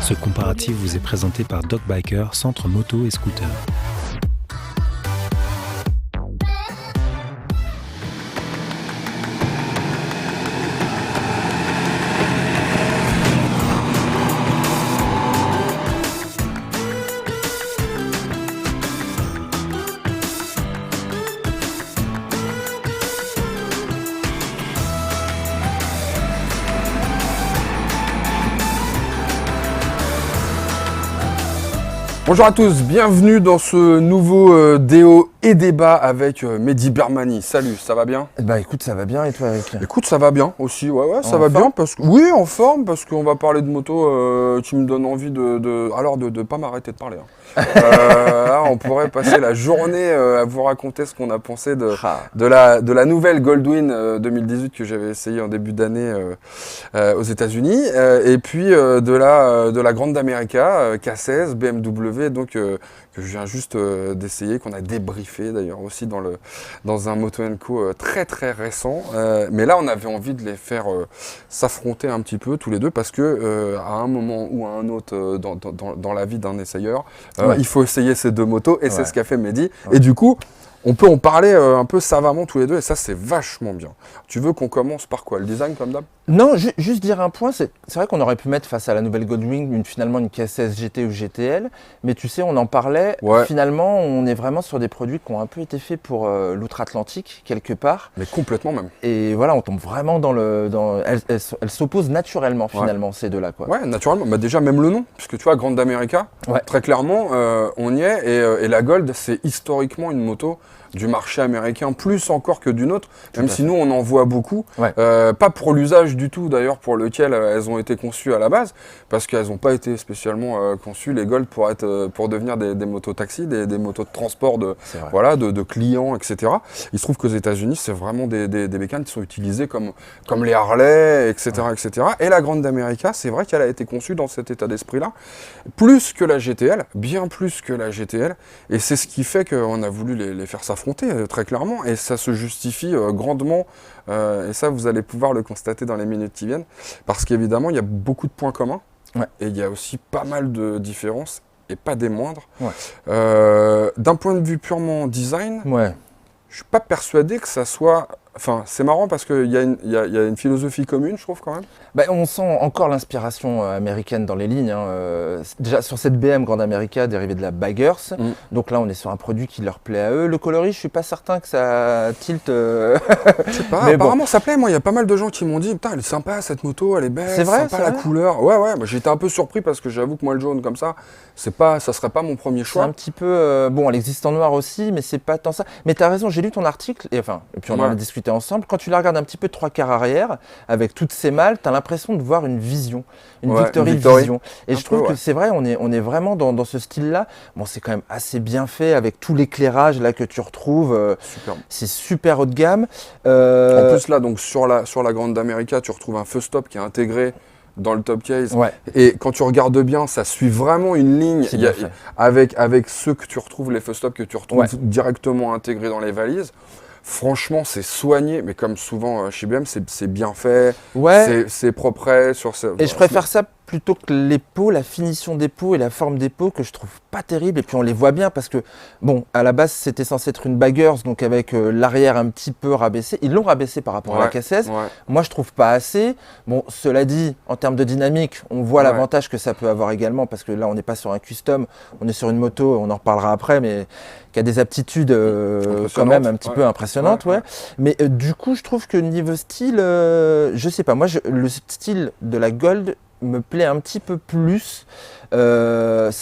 Ce comparatif vous est présenté par Doc Biker, centre moto et scooter. Bonjour à tous, bienvenue dans ce nouveau déo et débat avec Mehdi Bermani. Salut, ça va bien? Bah écoute, ça va bien et toi Eric? Écoute, ça va bien aussi, ouais, ça En va forme bien parce que oui, en forme parce qu'on va parler de moto qui me donne envie de pas m'arrêter de parler. Là, on pourrait passer la journée à vous raconter ce qu'on a pensé de la nouvelle Goldwing 2018 que j'avais essayé en début d'année aux États-Unis et puis de la Grande America K16 BMW donc que je viens juste d'essayer, qu'on a débriefé d'ailleurs aussi dans un Moto & Co très très récent. Mais là, on avait envie de les faire s'affronter un petit peu tous les deux parce que à un moment ou à un autre dans la vie d'un essayeur, il faut essayer ces deux motos et c'est ce qu'a fait Mehdi. Et du coup, on peut en parler un peu savamment tous les deux et ça, c'est vachement bien. Tu veux qu'on commence par quoi? Le design comme d'hab? Non, juste dire un point, c'est vrai qu'on aurait pu mettre face à la nouvelle Goldwing finalement une K16 GT ou GTL, mais tu sais, on en parlait, finalement, on est vraiment sur des produits qui ont un peu été faits pour l'outre-Atlantique, quelque part. Mais complètement même. Et voilà, on tombe vraiment elles s'opposent naturellement, finalement, ces deux-là, quoi. Ouais, naturellement. Bah déjà, même le nom, puisque tu vois, Grande America, très clairement, on y est, et la Gold, c'est historiquement une moto du marché américain, plus encore que d'une autre, même si nous on en voit beaucoup, pas pour l'usage du tout d'ailleurs pour lequel elles ont été conçues à la base, parce qu'elles n'ont pas été spécialement conçues les Gold pour devenir des motos-taxis, des motos de transport de clients, etc. Il se trouve qu'aux États-Unis c'est vraiment des bécanes qui sont utilisées comme les Harley, etc. Et la Grande America, c'est vrai qu'elle a été conçue dans cet état d'esprit-là, plus que la GTL, bien plus que la GTL, et c'est ce qui fait qu'on a voulu les faire s'affronter très clairement, et ça se justifie grandement, et ça vous allez pouvoir le constater dans les minutes qui viennent, parce qu'évidemment il y a beaucoup de points communs, et il y a aussi pas mal de différences, et pas des moindres. D'un point de vue purement design, je suis pas persuadé que ça soit... Enfin, c'est marrant parce qu'il y a une philosophie commune, je trouve, quand même. Bah, on sent encore l'inspiration américaine dans les lignes. Déjà, sur cette BM Grande America dérivée de la Baggers. Donc là, on est sur un produit qui leur plaît à eux. Le coloris, je suis pas certain que ça tilte. Je sais pas, mais apparemment, ça plaît. Moi, il y a pas mal de gens qui m'ont dit, putain, elle est sympa, cette moto, elle est belle, c'est vrai, sympa la couleur. Ouais, moi, j'ai été un peu surpris parce que j'avoue que moi, le jaune comme ça, ça serait pas mon premier choix. C'est un petit peu... bon, elle existe en noir aussi, mais c'est pas tant ça. Mais tu as raison, j'ai lu ton article, et puis on en a discuté ensemble. Quand tu la regardes un petit peu 3/4 arrière, avec toutes ces malles, tu as l'impression de voir une vision, une Victory Vision. Et je trouve que c'est vrai, on est vraiment dans ce style-là. Bon, c'est quand même assez bien fait avec tout l'éclairage là que tu retrouves. C'est super haut de gamme. En plus là, donc sur la Grande America, tu retrouves un feu stop qui est intégré dans le top case. Et quand tu regardes bien, ça suit vraiment une ligne avec ceux que tu retrouves, les feu stops que tu retrouves directement intégrés dans les valises. Franchement, c'est soigné, mais comme souvent chez BM, c'est bien fait, c'est propre. Et je préfère ça plutôt que les pots, la finition des pots et la forme des pots que je trouve pas terrible. Et puis on les voit bien parce que, bon, à la base, c'était censé être une Baggers, donc avec l'arrière un petit peu rabaissé. Ils l'ont rabaissé par rapport à la K16. Moi, je trouve pas assez. Bon, cela dit, en termes de dynamique, on voit l'avantage que ça peut avoir également parce que là, on n'est pas sur un custom, on est sur une moto, on en reparlera après, mais qui a des aptitudes quand même un petit peu impressionnantes. Mais du coup, je trouve que niveau style, je sais pas, moi, le style de la Gold me plaît un petit peu plus. Ça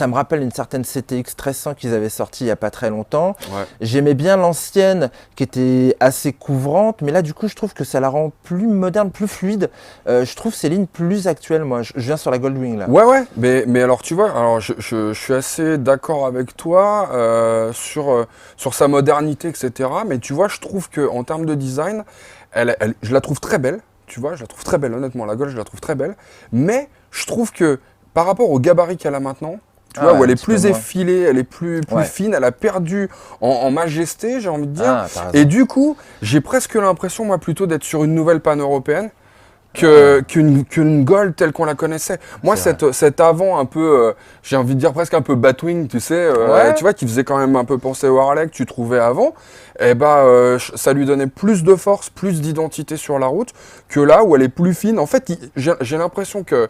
me rappelle une certaine CTX 1300 qu'ils avaient sorti il n'y a pas très longtemps. J'aimais bien l'ancienne qui était assez couvrante, mais là du coup je trouve que ça la rend plus moderne, plus fluide. Je trouve ces lignes plus actuelles, moi. Je viens sur la Goldwing là. Mais alors tu vois, je suis assez d'accord avec toi sur sa modernité, etc. Mais tu vois, je trouve qu'en termes de design, je la trouve très belle. Tu vois, je la trouve très belle, honnêtement, la Gold, je la trouve très belle. Mais je trouve que par rapport au gabarit qu'elle a maintenant, tu vois, où elle est plus effilée, elle est plus fine, elle a perdu en majesté, j'ai envie de dire. Et du coup, j'ai presque l'impression, moi, plutôt d'être sur une nouvelle panne européenne qu'une Gold telle qu'on la connaissait. Moi, cet avant un peu, j'ai envie de dire presque un peu Batwing, tu sais, tu vois, qui faisait quand même un peu penser au Harley que tu trouvais avant, et ça lui donnait plus de force, plus d'identité sur la route, que là où elle est plus fine. En fait, j'ai l'impression que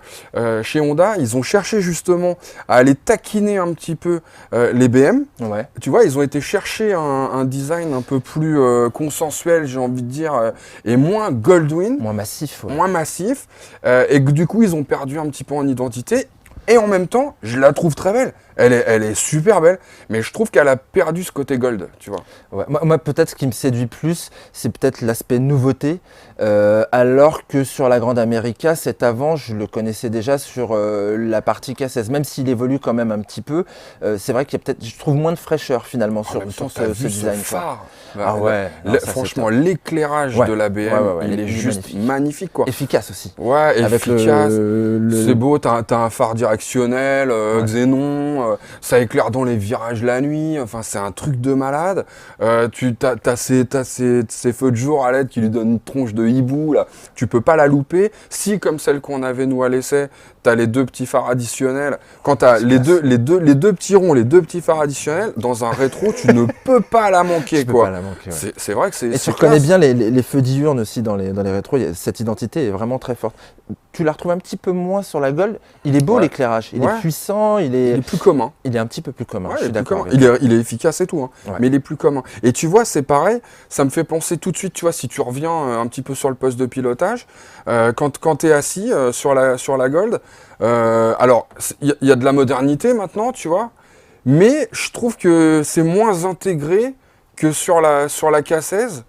chez Honda, ils ont cherché justement à aller taquiner un petit peu les BM. Ouais. Tu vois, ils ont été chercher un design un peu plus consensuel, j'ai envie de dire, et moins Goldwing. Moins massif. Ouais. Moins massif, et que du coup ils ont perdu un petit peu en identité, et en même temps je la trouve très belle, elle est super belle, mais je trouve qu'elle a perdu ce côté gold, tu vois. Ouais. Moi peut-être ce qui me séduit plus, c'est peut-être l'aspect nouveauté, alors que sur la Grande America, cet avant, je le connaissais déjà sur la partie K16, même s'il évolue quand même un petit peu, c'est vrai qu'il y a peut-être, je trouve moins de fraîcheur finalement sur ce design. Phare. Ah ouais, non, ça, franchement, l'éclairage de la BM, il est juste magnifique, quoi. Efficace aussi. Ouais, avec efficace. C'est beau, t'as un phare directionnel, xénon, ça éclaire dans les virages la nuit, enfin c'est un truc de malade. T'as ces feux de jour à LED qui lui donnent une tronche de hibou, là. Tu peux pas la louper. Si, comme celle qu'on avait nous à l'essai, t'as les deux petits phares additionnels. Quand t'as les deux petits ronds, les deux petits phares additionnels, dans un rétro, tu ne peux pas la manquer, quoi. Ouais. C'est vrai que c'est. Et tu reconnais bien les feux diurnes aussi dans les rétros. Cette identité est vraiment très forte. Tu la retrouves un petit peu moins sur la Gold. Il est beau l'éclairage. Il est puissant. Il est plus commun. Il est un petit peu plus commun. Ouais, je suis d'accord. Il est efficace et tout, hein. Ouais. Mais il est plus commun. Et tu vois, c'est pareil. Ça me fait penser tout de suite. Tu vois, si tu reviens un petit peu sur le poste de pilotage, quand tu es assis sur la Gold, alors il y a de la modernité maintenant, tu vois. Mais je trouve que c'est moins intégré que sur la K16.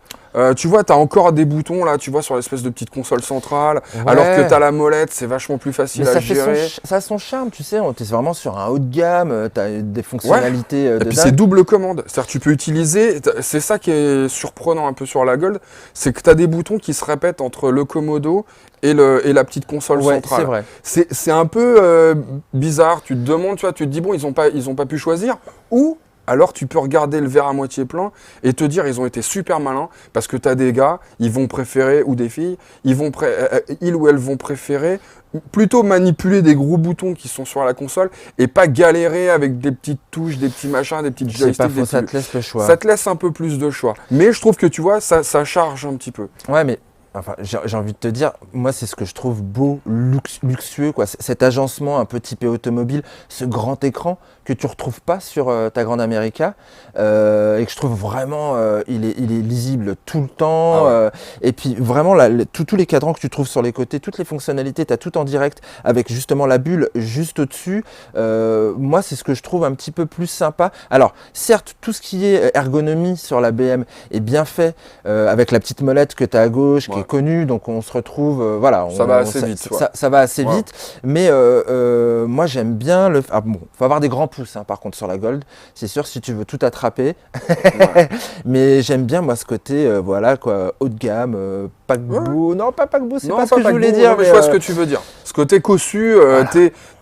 Tu vois, tu as encore des boutons là, tu vois, sur l'espèce de petite console centrale, alors que tu as la molette, c'est vachement plus facile à gérer. Ça a son charme, tu sais, tu es vraiment sur un haut de gamme, tu as des fonctionnalités de Et puis c'est double commande, c'est-à-dire tu peux utiliser, c'est ça qui est surprenant un peu sur la Gold, c'est que tu as des boutons qui se répètent entre le Komodo et la petite console centrale. C'est vrai. C'est un peu bizarre, tu te demandes, tu vois, tu te dis bon, ils ont pas pu choisir, ou alors tu peux regarder le verre à moitié plein et te dire ils ont été super malins parce que tu as des gars, ils vont préférer, ou des filles, ils ou elles vont préférer plutôt manipuler des gros boutons qui sont sur la console et pas galérer avec des petites touches, des petits machins, des petites joysticks. C'est pas faux, ça te laisse le choix. Ça te laisse un peu plus de choix. Mais je trouve que tu vois, ça charge un petit peu. Ouais, mais enfin, j'ai envie de te dire, moi c'est ce que je trouve beau, luxueux, quoi. Cet agencement un peu typé automobile, ce grand écran que tu retrouves pas sur ta Grande America, et que je trouve vraiment, il est lisible tout le temps. Et puis vraiment, tous les cadrans que tu trouves sur les côtés, toutes les fonctionnalités, tu as tout en direct avec justement la bulle juste au-dessus. Moi, c'est ce que je trouve un petit peu plus sympa. Alors, certes, tout ce qui est ergonomie sur la BM est bien fait, avec la petite molette que tu as à gauche, qui est connue, donc on se retrouve, voilà. Ça va assez vite. Ça va assez vite, mais moi j'aime bien le. Ah bon, faut avoir des grands pouces, hein, par contre sur la Gold, c'est sûr si tu veux tout attraper. Mais j'aime bien moi ce côté, voilà quoi, haut de gamme, paquebot. Non, pas paquebot, c'est pas ce que je voulais dire. Mais je vois ce que tu veux dire. Ce côté cossu, voilà.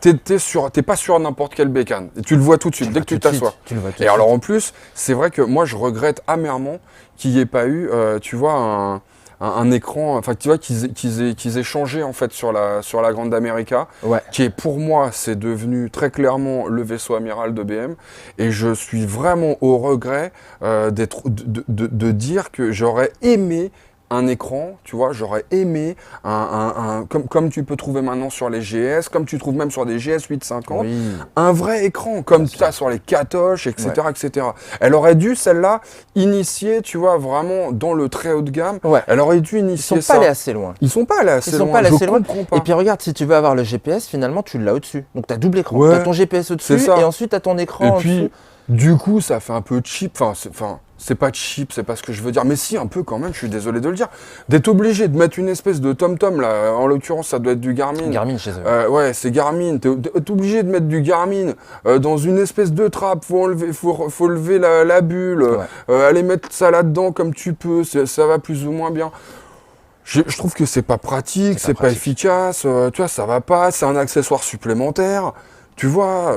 T'es pas sur n'importe quelle bécane. Et tu le vois tout de suite, dès que tu t'assois. Et alors en plus, c'est vrai que moi je regrette amèrement qu'il n'y ait pas eu, tu vois, un écran, enfin tu vois qu'ils aient changé en fait sur la Grande America, qui est pour moi c'est devenu très clairement le vaisseau amiral de BM, et je suis vraiment au regret de dire que j'aurais aimé un écran, tu vois, j'aurais aimé comme tu peux trouver maintenant sur les GS, comme tu trouves même sur des GS 850, un vrai écran, comme tu as sur les Katoche, etc., etc. Elle aurait dû, celle-là, initier, tu vois, vraiment dans le très haut de gamme. Elle aurait dû initier ça. Ils sont pas allés assez loin. Ils sont pas allés assez loin. Je comprends pas. Et puis regarde, si tu veux avoir le GPS, finalement, tu l'as au-dessus. Donc tu as double écran. Tu as ton GPS au-dessus et ensuite tu as ton écran en dessous. Et puis, du coup, ça fait un peu cheap. C'est pas cheap, c'est pas ce que je veux dire, mais si, un peu quand même, je suis désolé de le dire. D'être obligé de mettre une espèce de tom-tom, là, en l'occurrence, ça doit être du Garmin. Garmin chez eux. Ouais, c'est Garmin. T'es obligé de mettre du Garmin dans une espèce de trappe, faut lever la bulle, aller mettre ça là-dedans comme tu peux, ça va plus ou moins bien. Je trouve que c'est pas pratique, c'est pas efficace, tu vois, ça va pas, c'est un accessoire supplémentaire. Tu vois,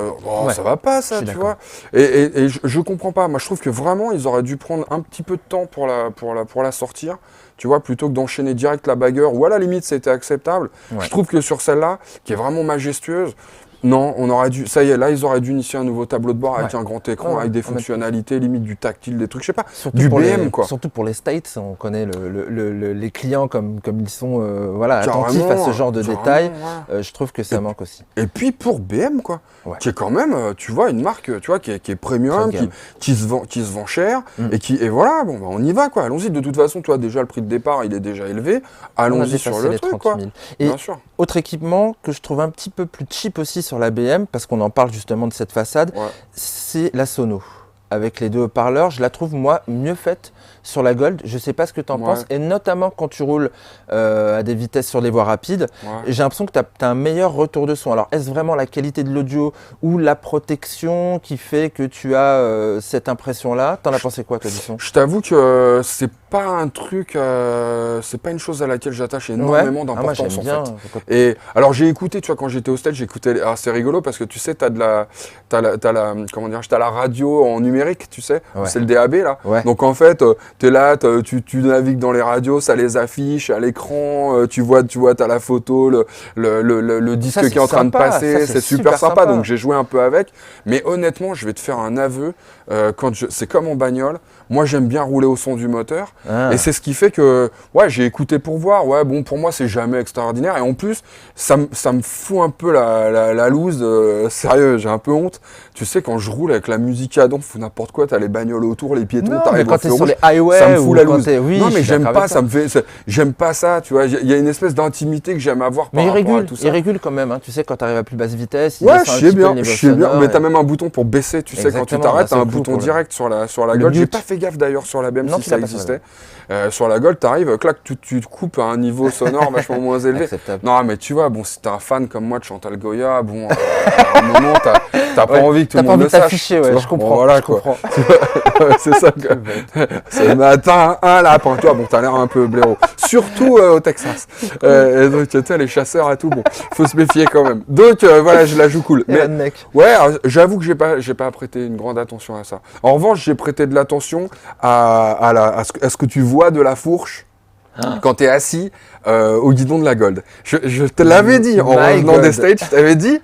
ça va pas ça, tu vois. Et je comprends pas. Moi, je trouve que vraiment, ils auraient dû prendre un petit peu de temps pour la sortir. Tu vois, plutôt que d'enchaîner direct la bagarre, ou à la limite, c'était acceptable. Je trouve que sur celle-là, qui est vraiment majestueuse, non, on aurait dû. Ça y est, là, ils auraient dû initier un nouveau tableau de bord avec un grand écran, avec des fonctionnalités, limite du tactile, des trucs, je sais pas, surtout du BM, quoi. Surtout pour les States, on connaît les clients comme ils sont attentifs à ce genre de détails. Je trouve que ça manque aussi. Et puis pour BM, quoi, qui est quand même, tu vois, une marque, tu vois, qui est premium, qui se vend cher, et voilà, bon, bah, on y va, quoi. Allons-y. De toute façon, toi, déjà, le prix de départ, il est déjà élevé. Allons-y sur le truc, quoi. Et bien sûr. Autre équipement que je trouve un petit peu plus cheap aussi sur la BM, parce qu'on en parle justement de cette façade, c'est la sono. Avec les deux haut-parleurs, je la trouve, moi, mieux faite sur la Gold. Je ne sais pas ce que tu en penses, et notamment quand tu roules à des vitesses sur les voies rapides, j'ai l'impression que tu as un meilleur retour de son. Alors, est-ce vraiment la qualité de l'audio ou la protection qui fait que tu as cette impression-là? T'en as pensé quoi, toi, du son? Je t'avoue que c'est pas un truc, c'est pas une chose à laquelle j'attache énormément d'importance, en fait. Et alors, j'ai écouté, tu vois, quand j'étais au stage, j'écoutais. Alors, c'est rigolo parce que tu sais, t'as la radio en numérique, tu sais, c'est le DAB là. Donc en fait, t'es là, tu navigues dans les radios, ça les affiche à l'écran, tu vois, t'as la photo, le disque qui est en train de passer, c'est super sympa. Donc j'ai joué un peu avec, mais honnêtement, je vais te faire un aveu, c'est comme en bagnole. Moi, j'aime bien rouler au son du moteur, et c'est ce qui fait que, j'ai écouté pour voir. Pour moi, c'est jamais extraordinaire, et en plus, ça me fout un peu la loose. Sérieux, j'ai un peu honte. Tu sais, quand je roule avec la musique à donf ou n'importe quoi, t'as les bagnoles autour, les piétons, mais quand t'es sur les highways, ça me fout la loose. Non, mais j'aime pas, j'aime pas ça, tu vois. Il y a une espèce d'intimité que j'aime avoir par rapport à tout ça. Il régule quand même, hein. Tu sais, quand t'arrives à plus basse vitesse, je sais bien. Mais t'as même un bouton pour baisser, tu sais, quand tu t'arrêtes, t'as un bouton direct sur la Gold. J'ai pas fait gaffe d'ailleurs sur la BM si ça existait. Sur la Gold, t'arrives, clac, tu te coupes à un niveau sonore vachement moins élevé. Non, mais tu vois, bon, si t'es un fan comme moi de Chantal Goya, bon, à un moment, t'as pas envie que tout le monde le sache. Je comprends. Voilà, quoi. C'est ça. C'est le matin, un lapin. Toi, bon, t'as l'air un peu blaireau. Surtout au Texas. Et donc, tu sais, les chasseurs et tout, bon, faut se méfier quand même. Donc, voilà, je la joue cool. Mais, j'avoue que j'ai pas prêté une grande attention à ça. En revanche, j'ai prêté de l'attention à ce que tu vois de la fourche quand tu es assis au guidon de la Gold. Je te l'avais dit en revenant des States, je t'avais dit,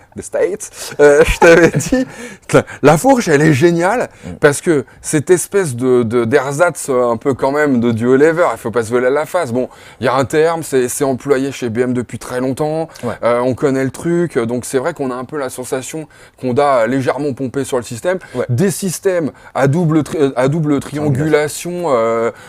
la fourche, elle est géniale parce que cette espèce d'ersatz un peu quand même de duo lever, il faut pas se voler à la face. Bon, il y a un terme, c'est employé chez BM depuis très longtemps, on connaît le truc, donc c'est vrai qu'on a un peu la sensation qu'on a légèrement pompé sur le système. Des systèmes à double triangulation,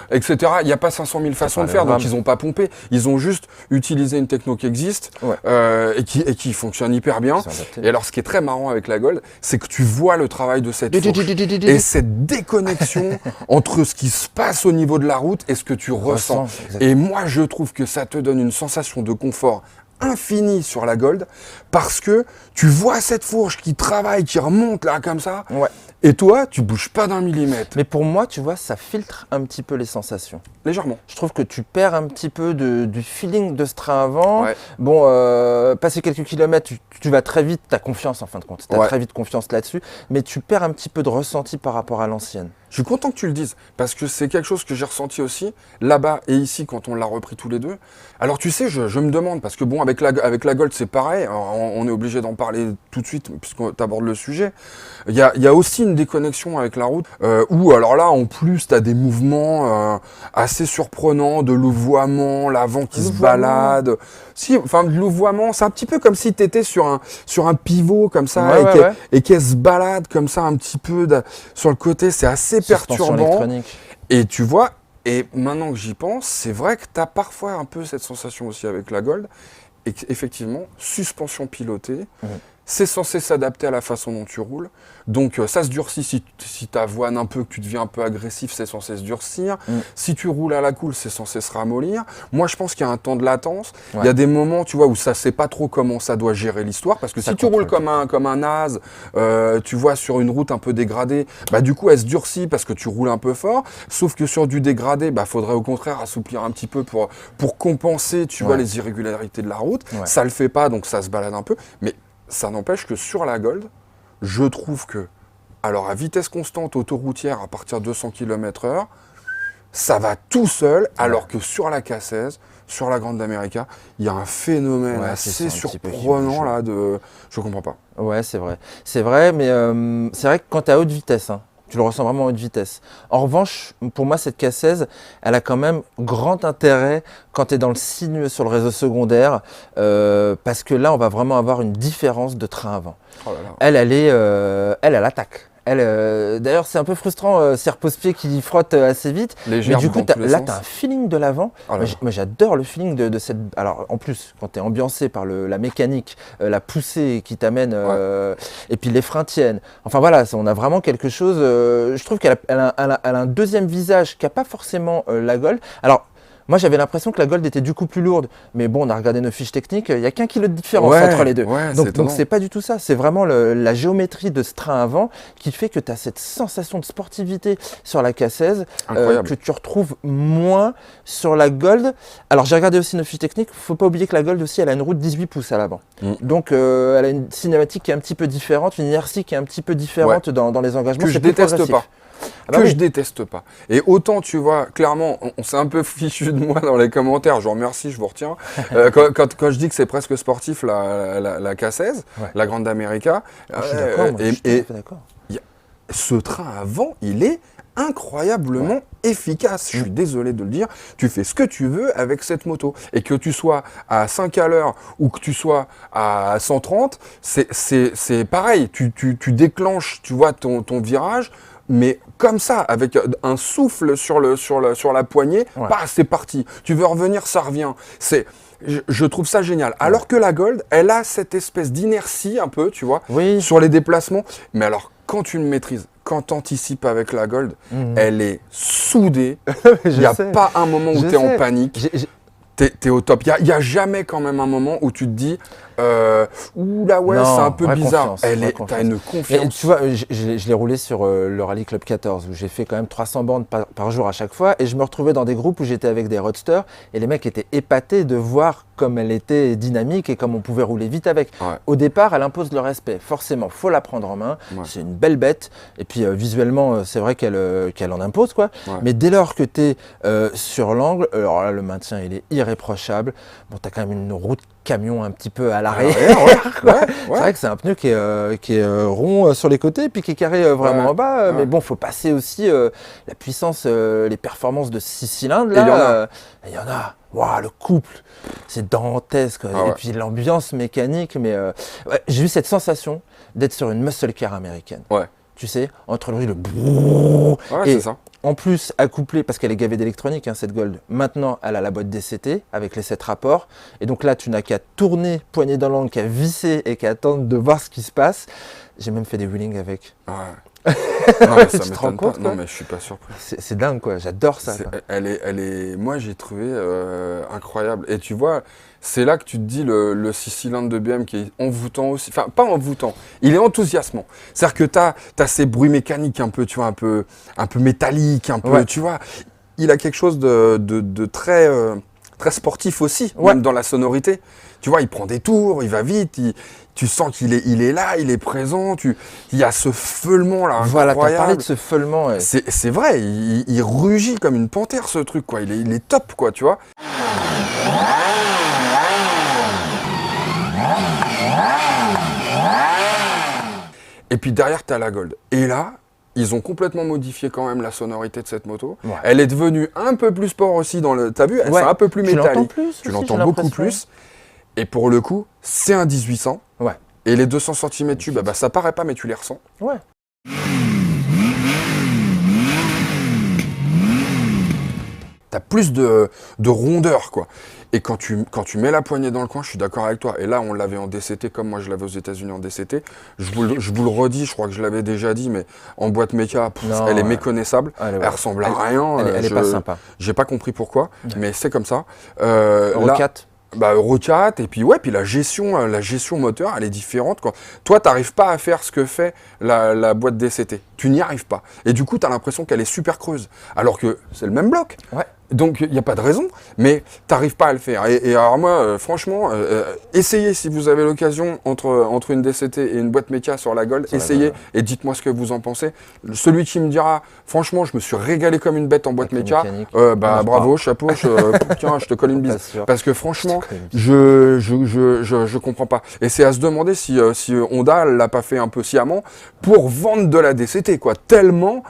etc. Il n'y a pas 500 000 façons de faire, donc ils n'ont pas pompé, ils ont juste utilisé une techno qui existe et qui fonctionne hyper bien. Et alors, ce qui est très marrant avec la Gold, c'est que tu vois le travail de cette fourche et cette déconnexion entre ce qui se passe au niveau de la route et ce que tu ressens. Et moi, je trouve que ça te donne une sensation de confort infini sur la Gold parce que tu vois cette fourche qui travaille, qui remonte là comme ça. Et toi, tu bouges pas d'un millimètre. Mais pour moi, tu vois, ça filtre un petit peu les sensations. Légèrement. Je trouve que tu perds un petit peu du feeling de ce train avant. Bon, passer quelques kilomètres, tu vas très vite, tu as confiance en fin de compte. Tu as très vite confiance là-dessus. Mais tu perds un petit peu de ressenti par rapport à l'ancienne. Je suis content que tu le dises, parce que c'est quelque chose que j'ai ressenti aussi, là-bas et ici, quand on l'a repris tous les deux. Alors tu sais, je me demande, parce que bon, avec la Gold, c'est pareil, on est obligé d'en parler tout de suite, puisqu'on aborde le sujet. Il y a aussi une déconnexion avec la route, où alors là, en plus, tu as des mouvements assez surprenants, de louvoiement, l'avant qui se balade. De louvoiement, c'est un petit peu comme si tu étais sur un pivot comme ça, et qu'elle se balade comme ça un petit peu sur le côté, c'est assez perturbant. Et tu vois, et maintenant que j'y pense, c'est vrai que tu as parfois un peu cette sensation aussi avec la Gold, et qu'effectivement, suspension pilotée, c'est censé s'adapter à la façon dont tu roules. Donc ça se durcit si tu avoines un peu, que tu deviens un peu agressif, c'est censé se durcir. Si tu roules à la cool, c'est censé se ramollir. Moi, je pense qu'il y a un temps de latence. Il y a des moments, tu vois, où ça sait pas trop comment ça doit gérer l'histoire. Parce que si tu roules comme un naze, tu vois, sur une route un peu dégradée, bah du coup, elle se durcit parce que tu roules un peu fort. Sauf que sur du dégradé, bah faudrait au contraire assouplir un petit peu pour compenser, tu vois, les irrégularités de la route. Ça le fait pas, donc ça se balade un peu. Mais ça n'empêche que sur la Gold, je trouve que, alors à vitesse constante autoroutière à partir de 200 km/h, ça va tout seul, alors que sur la K16, sur la Grande America, il y a un phénomène assez surprenant là de... Je comprends pas. Ouais, c'est vrai. C'est vrai, mais c'est vrai que quand tu es à haute vitesse, hein, tu le ressens vraiment à haute vitesse. En revanche, pour moi, cette K16, elle a quand même grand intérêt quand tu es dans le sinueux sur le réseau secondaire, parce que là, on va vraiment avoir une différence de train avant. Oh là là. Elle attaque. D'ailleurs, c'est un peu frustrant, ces repose-pieds qui frottent assez vite. Légère, mais du coup, là, tu as un feeling de l'avant. Oh là là. Moi, j'adore le feeling de cette... Alors, en plus, quand tu es ambiancé par la mécanique, la poussée qui t'amène, et puis les freins tiennent. Enfin, voilà, on a vraiment quelque chose... je trouve qu'elle a un deuxième visage qui n'a pas forcément la Gold. Alors, moi, j'avais l'impression que la Gold était du coup plus lourde. Mais bon, on a regardé nos fiches techniques, il n'y a qu'un kilo de différence entre les deux. Donc, c'est pas du tout ça. C'est vraiment la géométrie de ce train avant qui fait que tu as cette sensation de sportivité sur la K16 que tu retrouves moins sur la Gold. Alors, j'ai regardé aussi nos fiches techniques. Il ne faut pas oublier que la Gold aussi, elle a une roue de 18 pouces à l'avant. Donc, elle a une cinématique qui est un petit peu différente, une inertie qui est un petit peu différente dans les engagements. Que je déteste pas. Je déteste pas. Et autant, tu vois, clairement, on s'est un peu fichu de moi dans les commentaires, je vous remercie, je vous retiens. Quand je dis que c'est presque sportif, la K16, la Grande America, je suis d'accord, je suis tout à fait d'accord. Ce train avant, il est incroyablement efficace. Je suis désolé de le dire. Tu fais ce que tu veux avec cette moto. Et que tu sois à 5 à l'heure ou que tu sois à 130, c'est pareil. Tu déclenches, tu vois, ton virage, mais comme ça, avec un souffle sur la poignée, c'est parti. Tu veux revenir, ça revient. Je trouve ça génial. Alors que la Gold, elle a cette espèce d'inertie un peu, tu vois, sur les déplacements. Mais alors, quand tu le maîtrises, quand tu anticipes avec la Gold, elle est soudée. Il n'y a pas un moment où tu es en panique. T'es au top. Il n'y a jamais quand même un moment où tu te dis ouh là c'est un peu bizarre. T'as une confiance. Et tu vois, je l'ai roulé sur le Rallye Club 14 où j'ai fait quand même 300 bornes par jour à chaque fois et je me retrouvais dans des groupes où j'étais avec des roadsters et les mecs étaient épatés de voir comme elle était dynamique et comme on pouvait rouler vite avec. Au départ, elle impose le respect. Forcément, faut la prendre en main. C'est une belle bête et puis visuellement, c'est vrai qu'elle en impose quoi. Mais dès lors que tu es sur l'angle, alors là, le maintien il est irréprochable. Bon, tu as quand même une roue de camion un petit peu à l'arrière. C'est vrai que c'est un pneu qui est rond sur les côtés puis qui est carré vraiment en bas. Mais bon, faut passer aussi la puissance, les performances de 6 cylindres. Là, il y en a. Waouh, le couple, c'est dantesque. Et puis l'ambiance mécanique. Mais j'ai eu cette sensation d'être sur une muscle car américaine. Tu sais, entre le bruit, le brrrr. C'est ça. En plus, accouplée, parce qu'elle est gavée d'électronique, cette Gold, maintenant elle a la boîte DCT avec les 7 rapports. Et donc là, tu n'as qu'à tourner poignée dans l'angle, qu'à visser et qu'à attendre de voir ce qui se passe. J'ai même fait des wheelings avec. Non, mais ça m'étonne pas. Non, mais je suis pas surpris. C'est dingue, quoi. J'adore ça. Moi, j'ai trouvé incroyable. Et tu vois, c'est là que tu te dis le 6 cylindres de BM qui est envoûtant aussi. Enfin, pas envoûtant. Il est enthousiasmant. C'est-à-dire que t'as ces bruits mécaniques un peu, tu vois, un peu métalliques, un peu, tu vois. Il a quelque chose de très, très sportif aussi, même dans la sonorité. Tu vois, il prend des tours, il va vite, tu sens qu'il est là, il est présent, il y a ce feulement là. Voilà, tu as parlé de ce feulement. C'est vrai, il rugit comme une panthère ce truc, quoi. Il est top, quoi, tu vois. Et puis derrière, tu as la Gold. Et là, ils ont complètement modifié quand même la sonorité de cette moto. Elle est devenue un peu plus sport aussi dans le... T'as vu, elle est un peu plus métallique. Tu l'entends beaucoup plus. Et pour le coup, c'est un 1800. Et les 200 cm3, ça paraît pas, mais tu les ressens. T'as plus de rondeur, quoi. Et quand tu mets la poignée dans le coin, je suis d'accord avec toi. Et là, on l'avait en DCT, comme moi je l'avais aux États-Unis en DCT. Je vous le redis, je crois que je l'avais déjà dit, mais en boîte méca, elle est méconnaissable. Elle ressemble à rien. Elle est pas sympa. J'ai pas compris pourquoi, mais c'est comme ça. Euro 4. Euro 4, et puis puis la gestion moteur, elle est différente. Toi, t'arrives pas à faire ce que fait la boîte DCT. Tu n'y arrives pas. Et du coup, t'as l'impression qu'elle est super creuse. Alors que c'est le même bloc. Donc, il n'y a pas de raison, mais tu n'arrives pas à le faire. Et alors moi, franchement, essayez si vous avez l'occasion entre une DCT et une boîte méca sur la Gold, essayez et dites-moi ce que vous en pensez. Celui qui me dira, franchement, je me suis régalé comme une bête en boîte méca, bravo, chapeau, tiens, je te colle une bise. Parce que franchement, je comprends pas. Et c'est à se demander si Honda l'a pas fait un peu sciemment pour vendre de la DCT, quoi, tellement...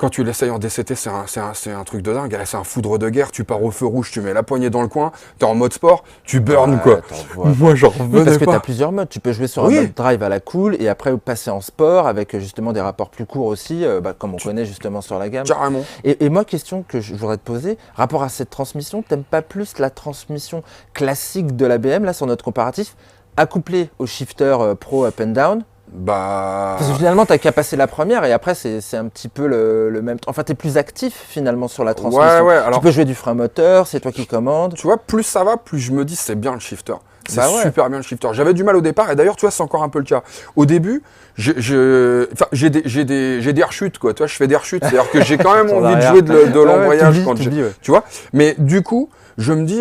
Quand tu l'essayes en DCT, c'est un truc de dingue. C'est un foudre de guerre. Tu pars au feu rouge, tu mets la poignée dans le coin, t'es en mode sport, tu burnes quoi. Moi, j'en revenais parce que t'as plusieurs modes. Tu peux jouer sur un mode drive à la cool et après passer en sport avec justement des rapports plus courts aussi, comme on connaît justement sur la gamme. Carrément. Et moi, question que je voudrais te poser, rapport à cette transmission, t'aimes pas plus la transmission classique de la BM là sur notre comparatif, accouplée au shifter pro up and down? Parce que finalement, t'as qu'à passer la première et après, c'est un petit peu le même temps. Enfin, t'es plus actif finalement sur la transmission. Ouais, alors, tu peux jouer du frein moteur, c'est toi qui commandes. Tu vois, plus ça va, plus je me dis c'est bien le shifter. C'est super bien le shifter. J'avais du mal au départ et d'ailleurs, tu vois, c'est encore un peu le cas. Au début, j'ai des rechutes, quoi. Tu vois, je fais des rechutes. C'est-à-dire que j'ai quand même envie de jouer de l'embrayage quand tu vois. Mais du coup, je me dis,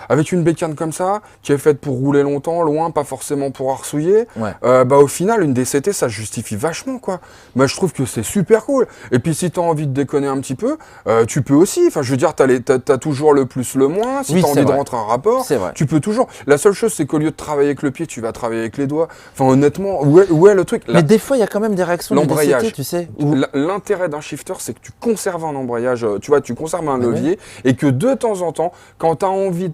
avec une bécane comme ça, qui est faite pour rouler longtemps, loin, pas forcément pour arsouiller, au final, une DCT, ça justifie vachement, quoi. Moi, je trouve que c'est super cool. Et puis, si tu as envie de déconner un petit peu, tu peux aussi. Enfin, je veux dire, t'as toujours le plus, le moins. Si tu as envie de rentrer un rapport, tu peux toujours. La seule chose, c'est qu'au lieu de travailler avec le pied, tu vas travailler avec les doigts. Enfin, honnêtement, où est le truc? Mais des fois, il y a quand même des réactions de DCT, tu sais. L'intérêt d'un shifter, c'est que tu conserves un embrayage, tu vois, tu conserves un levier, et que de temps en temps, quand tu as envie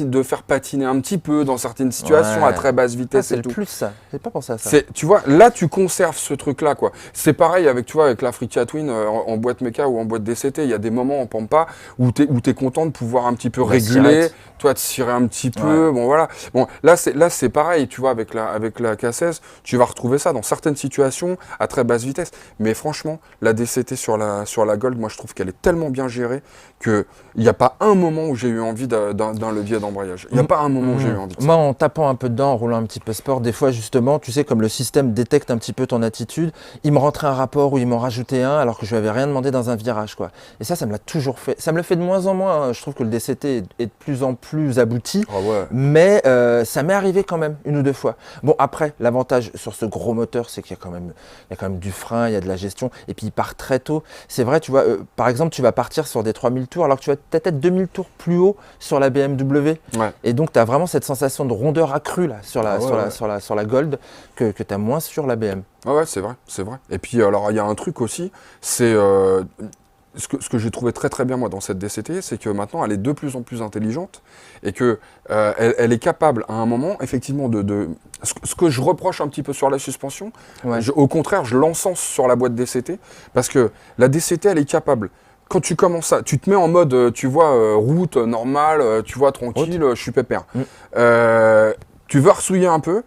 de faire patiner un petit peu dans certaines situations à très basse vitesse et tout. C'est plus ça. J'ai pas pensé à ça. Tu vois, là, tu conserves ce truc-là, quoi. C'est pareil avec, tu vois, avec l'Africa Twin en boîte méca ou en boîte DCT. Il y a des moments en Pampa où tu es content de pouvoir un petit peu réguler, toi, de cirer un petit peu. Bon, voilà. Bon, là, c'est pareil, tu vois, avec la K16, tu vas retrouver ça dans certaines situations à très basse vitesse. Mais franchement, la DCT sur la Gold, moi, je trouve qu'elle est tellement bien gérée qu'il n'y a pas un moment où j'ai eu envie d'un levier d'embrayage. Il n'y a pas un moment où j'ai eu envie de ça. Moi, en tapant un peu dedans, en roulant un petit peu sport, des fois, justement, tu sais, comme le système détecte un petit peu ton attitude, il me rentrait un rapport ou il m'en rajoutait un alors que je lui avais rien demandé dans un virage, quoi. Et ça me l'a toujours fait. Ça me le fait de moins en moins. Hein. Je trouve que le DCT est de plus en plus abouti. Mais ça m'est arrivé quand même une ou deux fois. Bon, après, l'avantage sur ce gros moteur, c'est qu'il y a quand même du frein, il y a de la gestion, et puis il part très tôt. C'est vrai, tu vois, par exemple, tu vas partir sur des 3000 tours, alors que tu vas peut-être être 2000 tours plus haut sur la BMW. Et donc, tu as vraiment cette sensation de rondeur accrue là, sur la Gold que tu as moins sur la BM. Ouais, c'est vrai. Et puis, alors, il y a un truc aussi, c'est... Ce que j'ai trouvé très très bien moi dans cette DCT, c'est que maintenant elle est de plus en plus intelligente et que elle est capable à un moment effectivement ce que je reproche un petit peu sur la suspension, au contraire je l'encense sur la boîte DCT parce que la DCT elle est capable. Quand tu commences tu te mets en mode, tu vois, route normale, tu vois, tranquille, je suis pépère. Tu veux ressouiller un peu,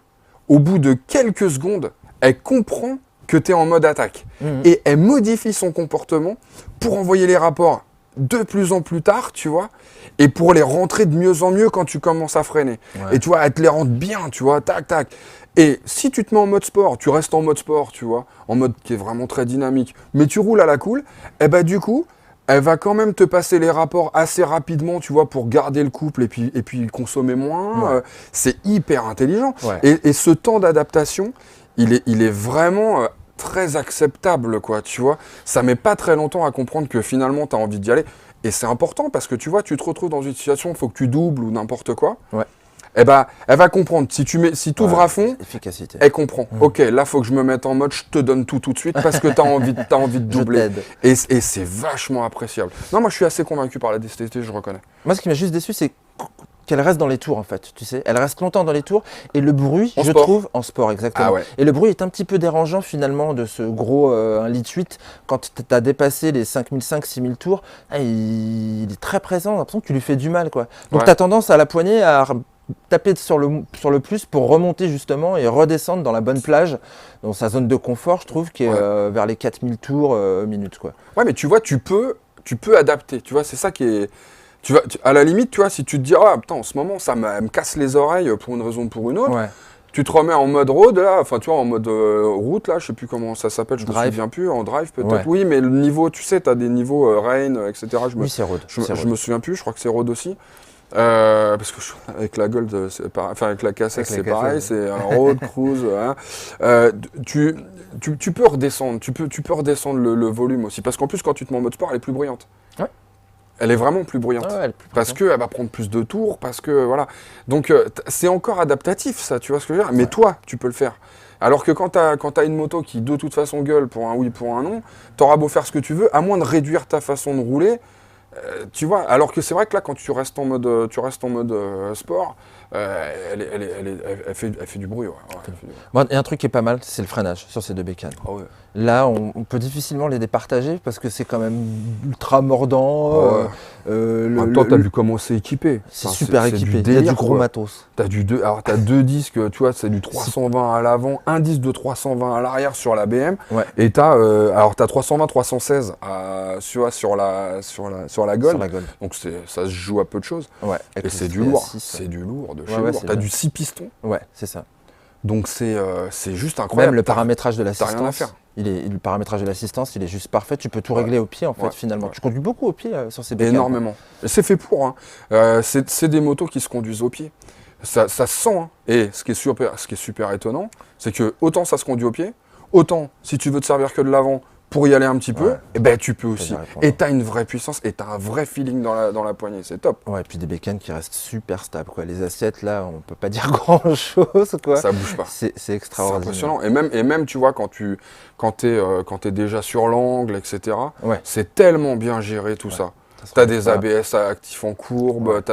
au bout de quelques secondes, elle comprend que tu es en mode attaque. Et elle modifie son comportement pour envoyer les rapports de plus en plus tard, tu vois, et pour les rentrer de mieux en mieux quand tu commences à freiner. Et tu vois, elle te les rentre bien, tu vois, tac, tac. Et si tu te mets en mode sport, tu restes en mode sport, tu vois, en mode qui est vraiment très dynamique, mais tu roules à la cool, et bah du coup, elle va quand même te passer les rapports assez rapidement, tu vois, pour garder le couple et puis consommer moins. C'est hyper intelligent. Et ce temps d'adaptation, il est vraiment très acceptable, quoi, tu vois. Ça met pas très longtemps à comprendre que finalement, tu as envie d'y aller. Et c'est important parce que, tu vois, tu te retrouves dans une situation où il faut que tu doubles ou n'importe quoi. Eh ben, elle va comprendre. Si tu ouvres à fond, elle comprend. Ok, là, il faut que je me mette en mode, je te donne tout de suite parce que tu as envie de doubler. Et c'est vachement appréciable. Non, moi, je suis assez convaincu par la DCT, je reconnais. Moi, ce qui m'a juste déçu, c'est qu'elle reste dans les tours en fait, tu sais. Elle reste longtemps dans les tours et le bruit, je trouve, en sport exactement. Et le bruit est un petit peu dérangeant finalement de ce gros 1,8 litre quand tu as dépassé les 5005, 6000 tours. Il est très présent, j'ai l'impression que tu lui fais du mal, quoi. Donc tu as tendance à la poignée à taper sur le plus pour remonter justement et redescendre dans la bonne plage, dans sa zone de confort, je trouve, qui est vers les 4000 tours minutes, quoi. Ouais, mais tu vois, tu peux adapter, tu vois, c'est ça qui est... à la limite, tu vois, si tu te dis, ah putain, en ce moment, elle me casse les oreilles pour une raison ou pour une autre, Tu te remets en mode road là, enfin tu vois en mode route là, je sais plus comment ça s'appelle, je me souviens plus, en drive peut-être. Ouais. Oui, mais le niveau, tu sais, tu as des niveaux rain, etc. Oui, c'est road. Je me souviens plus, je crois que c'est road aussi. Parce que avec la Gold, enfin avec la KSS c'est pareil, c'est un road, cruise. Hein. Tu peux redescendre, tu peux redescendre le volume aussi, parce qu'en plus quand tu te mets en mode sport, elle est plus bruyante. Ouais. Elle est vraiment plus bruyante. Ouais, elle est plus parce qu'elle va prendre plus de tours, parce que voilà. Donc c'est encore adaptatif ça, tu vois ce que je veux dire. Mais toi, tu peux le faire. Alors que quand t'as une moto qui de toute façon gueule pour un oui, pour un non, t'auras beau faire ce que tu veux, à moins de réduire ta façon de rouler. Tu vois, alors que c'est vrai que là, quand tu restes en mode, sport, elle fait du bruit. Ouais, Bon, et un truc qui est pas mal, c'est le freinage sur ces deux bécanes. Ah ouais. Là, on peut difficilement les départager parce que c'est quand même ultra mordant. En même temps, t'as vu comment c'est équipé. C'est super équipé. Du délire, il y a du gros matos. Alors, t'as deux disques, tu vois, c'est du 320 à l'avant, un disque de 320 à l'arrière sur la BM. Ouais. Et t'as 320, 316 sur la Gold. Sur la Gold. Donc ça se joue à peu de choses. Ouais. Et c'est du lourd. C'est du lourd de chez lourd. T'as du 6 pistons. Ouais, c'est ça. Donc c'est juste incroyable. Même le paramétrage de rien à l'assistance. faire. Le paramétrage de l'assistance, il est juste parfait. Tu peux tout régler au pied, en fait, finalement. Ouais. Tu conduis beaucoup au pied sur ces bécanes. Énormément. Et c'est fait pour. Hein. C'est des motos qui se conduisent au pied. Ça se sent. Hein. Et ce qui est super étonnant, c'est que autant ça se conduit au pied, autant si tu veux te servir que de l'avant pour y aller un petit peu, eh ben tu peux aussi. Et tu as une vraie puissance et tu as un vrai feeling dans la poignée. C'est top. Ouais, et puis des bécanes qui restent super stables, quoi. Les assiettes, là, on peut pas dire grand-chose, quoi. Ça bouge pas. C'est extraordinaire. C'est impressionnant. Et même, tu vois, quand t'es déjà sur l'angle, etc., c'est tellement bien géré tout ça. T'as des ABS actifs en courbe,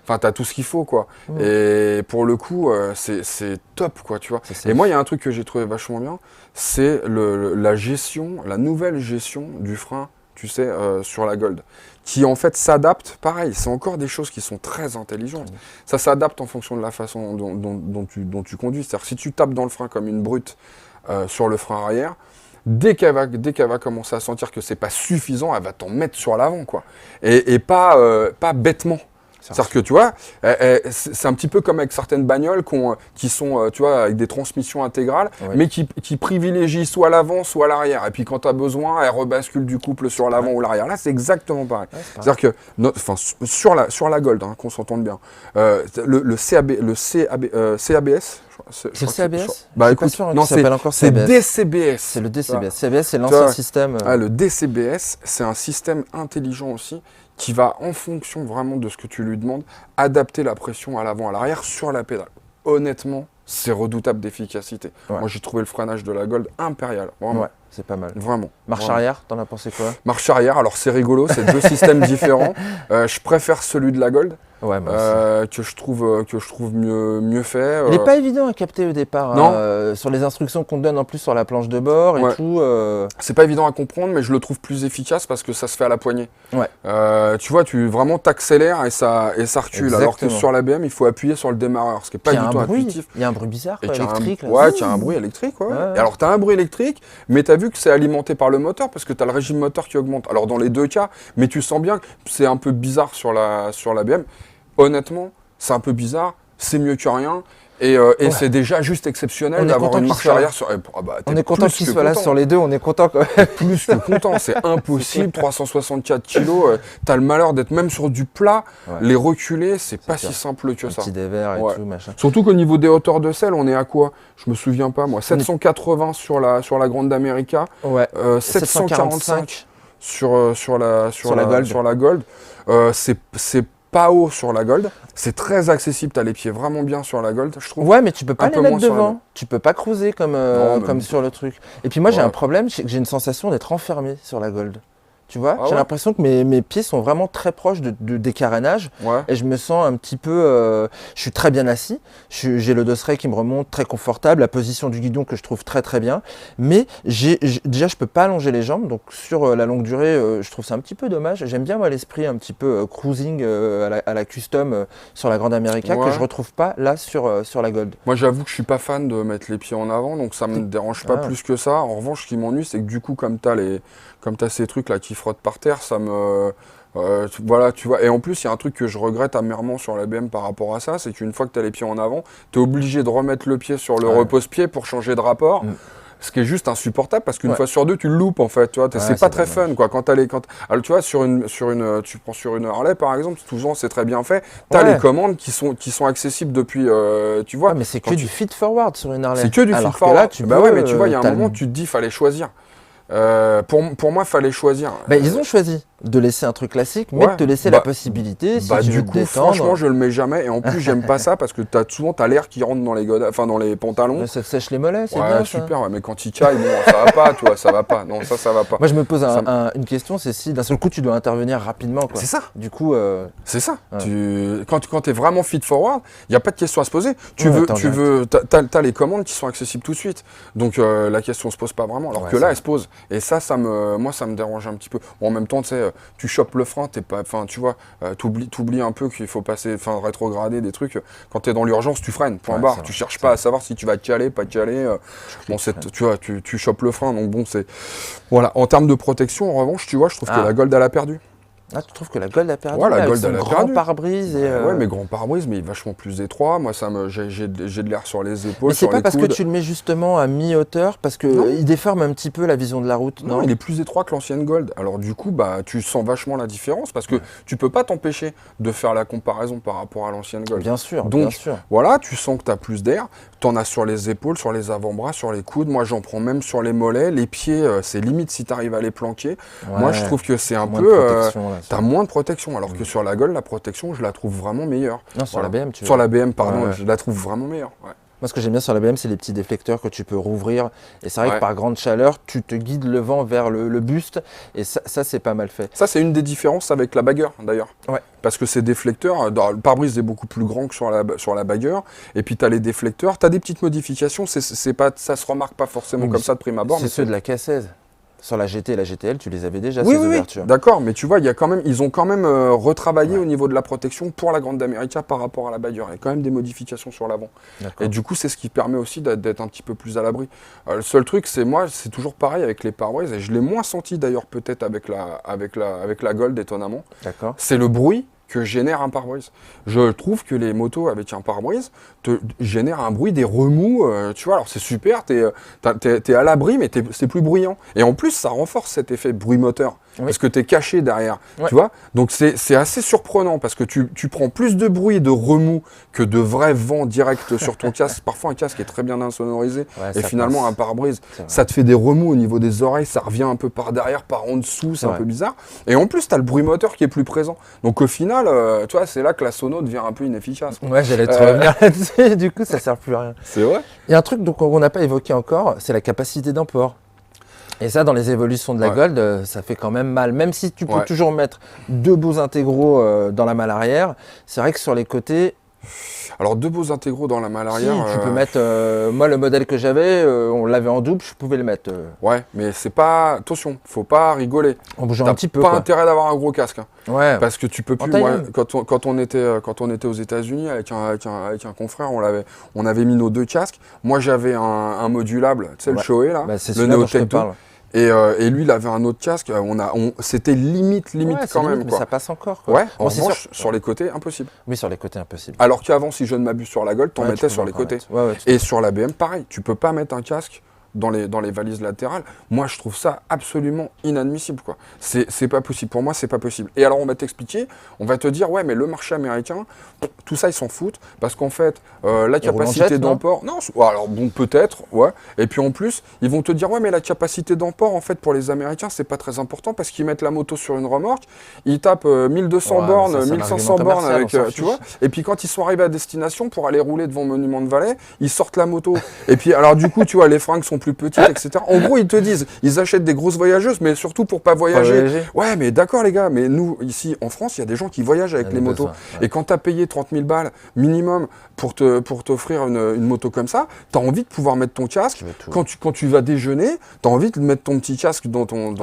t'as tout ce qu'il faut, quoi. Et pour le coup, c'est top, quoi, tu vois. Et moi, il y a un truc que j'ai trouvé vachement bien, c'est la nouvelle gestion du frein, tu sais, sur la Gold, qui en fait s'adapte, pareil, c'est encore des choses qui sont très intelligentes. Ça s'adapte en fonction de la façon dont tu conduis. C'est-à-dire, si tu tapes dans le frein comme une brute sur le frein arrière, dès qu'elle va commencer à sentir que c'est pas suffisant, elle va t'en mettre sur l'avant, quoi. Et pas bêtement. C'est-à-dire que tu vois, c'est un petit peu comme avec certaines bagnoles qui sont, tu vois, avec des transmissions intégrales, mais qui privilégient soit l'avant, soit l'arrière. Et puis quand tu as besoin, elle rebascule du couple sur l'avant ou l'arrière. Là, c'est exactement pareil. C'est-à-dire que, sur la Gold, hein, qu'on s'entende bien, le CABS. C'est le CABS? Bah écoute, non, c'est DCBS. C'est le DCBS. CABS, c'est l'ancien système. Le DCBS, c'est un système intelligent aussi qui va, en fonction vraiment de ce que tu lui demandes, adapter la pression à l'avant, à l'arrière sur la pédale. Honnêtement, c'est redoutable d'efficacité. Moi, j'ai trouvé le freinage de la Gold impérial. Vraiment. Ouais, c'est pas mal. Vraiment. Marche arrière, t'en as pensé quoi? Marche arrière, alors c'est rigolo, c'est deux systèmes différents. Je préfère celui de la Gold. Ouais, moi que je trouve mieux fait. Il n'est pas évident à capter au départ. Non. Sur les instructions qu'on te donne en plus sur la planche de bord et tout. C'est pas évident à comprendre, mais je le trouve plus efficace parce que ça se fait à la poignée. Ouais. Tu vois, tu vraiment t'accélères et ça recule. Exactement. Alors que sur la BM, il faut appuyer sur le démarreur, ce qui n'est pas du tout intuitif. Il y a un bruit bizarre, quoi, électrique. Tu as un bruit électrique. Ouais. Et alors, tu as un bruit électrique, mais tu as vu que c'est alimenté par le moteur parce que tu as le régime moteur qui augmente. Alors, dans les deux cas, mais tu sens bien que c'est un peu bizarre sur la BM. Honnêtement, c'est un peu bizarre, c'est mieux que rien. Et c'est déjà juste exceptionnel d'avoir une marche arrière sur. On est content qu'il soit là sur les deux, on est content quand même. Plus que content, c'est impossible. 364 kilos, t'as le malheur d'être même sur du plat. Les reculer, c'est pas si simple que ça. Petit dévers et tout, machin. Surtout qu'au niveau des hauteurs de selle, on est à quoi? Je me souviens pas, moi. 780 sur la Grande America. 745 sur la Gold. C'est pas haut sur la Gold, c'est très accessible, t'as les pieds vraiment bien sur la Gold, je trouve. Ouais, mais tu peux pas les mettre devant, tu peux pas cruiser comme sur le truc. Et puis moi j'ai un problème, c'est que j'ai une sensation d'être enfermé sur la Gold. Tu vois, j'ai l'impression que mes pieds sont vraiment très proches des carénages et je me sens un petit peu. Je suis très bien assis, j'ai le dosseret qui me remonte très confortable, la position du guidon que je trouve très très bien, mais déjà je peux pas allonger les jambes, donc sur la longue durée, je trouve ça un petit peu dommage. J'aime bien moi l'esprit un petit peu cruising à la custom sur la Grande America que je retrouve pas là sur la Gold. Moi j'avoue que je suis pas fan de mettre les pieds en avant, donc ça me dérange pas plus que ça. En revanche, ce qui m'ennuie, c'est que du coup, comme t'as ces trucs là qui frottent par terre, ça me Voilà, tu vois. Et en plus, il y a un truc que je regrette amèrement sur la BM par rapport à ça, c'est qu'une fois que tu as les pieds en avant, tu es obligé de remettre le pied sur le repose-pied pour changer de rapport. Ce qui est juste insupportable parce qu'une fois sur deux, tu le loupes en fait. Tu vois, c'est pas très fun quoi. Alors, tu vois, tu prends sur une Harley par exemple, souvent c'est très bien fait. Tu as les commandes qui sont accessibles depuis. Tu vois. Mais c'est que du feed forward sur une Harley. C'est que du feed forward. Mais tu vois, il y a un moment, tu te dis, fallait choisir. Pour moi, fallait choisir. Ils ont choisi de laisser un truc classique, mais de te laisser la possibilité, si tu veux te détendre. Franchement, je le mets jamais. Et en plus, j'aime pas ça parce que souvent, t'as l'air qui rentre dans les dans les pantalons. Mais ça te sèche les mollets, c'est bien. Super, mais quand il caille, bon, ça va pas, tu vois, ça va pas. Non, ça va pas. Moi, je me pose une question, c'est si d'un seul coup, tu dois intervenir rapidement, quoi. C'est ça. Du coup, c'est ça. Quand t'es vraiment feed forward, il y a pas de question à se poser. T'as les commandes qui sont accessibles tout de suite. Donc la question se pose pas vraiment. Alors que là, elle se pose. Et ça me dérange un petit peu. Bon, en même temps, tu sais, tu chopes le frein, tu vois, t'oublies un peu qu'il faut passer, rétrograder des trucs. Quand t'es dans l'urgence, tu freines, point barre. Tu cherches pas à savoir si tu vas te caler, pas te caler. Tu vois, tu chopes le frein, donc bon, c'est... Voilà, en termes de protection, en revanche, tu vois, je trouve que la Gold, elle a perdu. Ah, tu trouves que la Gold a perdu? Ouais, la Gold, elle a grand perdu. Pare-brise et Ouais, mais grand pare-brise, mais il est vachement plus étroit. Moi, j'ai de l'air sur les épaules, mais c'est sur les pas parce coudes. que tu le mets justement à mi-hauteur, parce qu'il déforme un petit peu la vision de la route, non? Non, il est plus étroit que l'ancienne Gold. Alors du coup, tu sens vachement la différence, parce que tu peux pas t'empêcher de faire la comparaison par rapport à l'ancienne Gold. Bien sûr, donc, bien sûr. Voilà, tu sens que tu as plus d'air. Tu en as sur les épaules, sur les avant-bras, sur les coudes. Moi, j'en prends même sur les mollets. Les pieds, c'est limite si tu arrives à les planquer. Moi, je trouve que c'est un peu... tu as moins de protection. Alors que sur la Gold, la protection, je la trouve vraiment meilleure. Non, sur la BM, tu vois. Sur la BM, pardon, je la trouve vraiment meilleure. Ouais. Moi, ce que j'aime bien sur la BM, c'est les petits déflecteurs que tu peux rouvrir. Et c'est vrai que par grande chaleur, tu te guides le vent vers le buste. Et ça c'est pas mal fait. Ça, c'est une des différences avec la Bagger, d'ailleurs. Ouais. Parce que ces déflecteurs, le pare-brise est beaucoup plus grand que sur la Bagger. Et puis, tu as les déflecteurs. Tu as des petites modifications. Ça se remarque pas forcément comme ça de prime abord. C'est ceux de la K16. Sur la GT et la GTL, tu les avais déjà, ces ouvertures. D'accord, mais tu vois, ils ont quand même retravaillé au niveau de la protection pour la Grande America par rapport à la Bagger. Il y a quand même des modifications sur l'avant. Et du coup, c'est ce qui permet aussi d'être un petit peu plus à l'abri. Le seul truc, c'est toujours pareil avec les pare-brises, et je l'ai moins senti d'ailleurs peut-être avec la Gold, étonnamment. D'accord. C'est le bruit que génère un pare-brise. Je trouve que les motos avec un pare-brise te génèrent un bruit, des remous, tu vois, alors c'est super, t'es à l'abri, mais c'est plus bruyant. Et en plus, ça renforce cet effet bruit moteur, parce que t'es caché derrière, tu vois. Donc c'est assez surprenant, parce que tu prends plus de bruit et de remous que de vrai vent direct sur ton casque. Parfois, un casque est très bien insonorisé, et finalement, un pare-brise, ça te fait des remous au niveau des oreilles, ça revient un peu par derrière, par en dessous, c'est un peu bizarre. Et en plus, t'as le bruit moteur qui est plus présent. Donc au final, tu vois, c'est là que la sono devient un peu inefficace. Ouais, j'allais te revenir là-dessus, du coup, ça sert plus à rien. C'est vrai. Il y a un truc qu'on n'a pas évoqué encore, c'est la capacité d'emport. Et ça, dans les évolutions de la Gold, ça fait quand même mal. Même si tu peux toujours mettre deux beaux intégraux dans la malle arrière, c'est vrai que sur les côtés... Alors, deux beaux intégraux dans la malle arrière... Si, tu peux mettre... moi, le modèle que j'avais, on l'avait en double, je pouvais le mettre. Ouais, mais c'est pas... Attention, faut pas rigoler. On bougeait un petit peu, T'as pas intérêt d'avoir un gros casque. Hein. Ouais. Parce que tu peux plus... Moi, quand on était aux États-Unis avec un confrère, on avait mis nos deux casques. Moi, j'avais un modulable, tu sais, le Shoei, là, le Neotech 2. Et lui, il avait un autre casque. C'était limite quand même. Mais quoi. ça passe encore. Quoi. Ouais, en revanche, sur les côtés, impossible. Oui, sur les côtés, impossible. Alors qu'avant, si je ne m'abuse sur la Gold, t'en mettais sur les côtés. Et sur la BM, pareil. Tu peux pas mettre un casque dans les valises latérales. Moi, je trouve ça absolument inadmissible, quoi. C'est pas possible. Pour moi, c'est pas possible. Et alors, on va t'expliquer, on va te dire, ouais, mais le marché américain, tout ça, ils s'en foutent, parce qu'en fait, la capacité d'emport... Non, alors bon, peut-être, ouais. Et puis en plus, ils vont te dire, ouais, mais la capacité d'emport, en fait, pour les Américains, c'est pas très important, parce qu'ils mettent la moto sur une remorque, ils tapent 1200 bornes, 1500 bornes avec, tu vois. Et puis quand ils sont arrivés à destination, pour aller rouler devant Monument de Vallée, ils sortent la moto. Et puis, alors du coup, tu vois, les fringues sont plus petites, etc. En gros, ils te disent, ils achètent des grosses voyageuses, mais surtout pour pas voyager. Ouais, mais d'accord, les gars, mais nous, ici, en France, il y a des gens qui voyagent avec les motos. Et quand tu as payé 30 000 balles minimum pour t'offrir une moto comme ça, tu as envie de pouvoir mettre ton casque. Quand tu vas déjeuner, tu as envie de mettre ton petit casque dans ton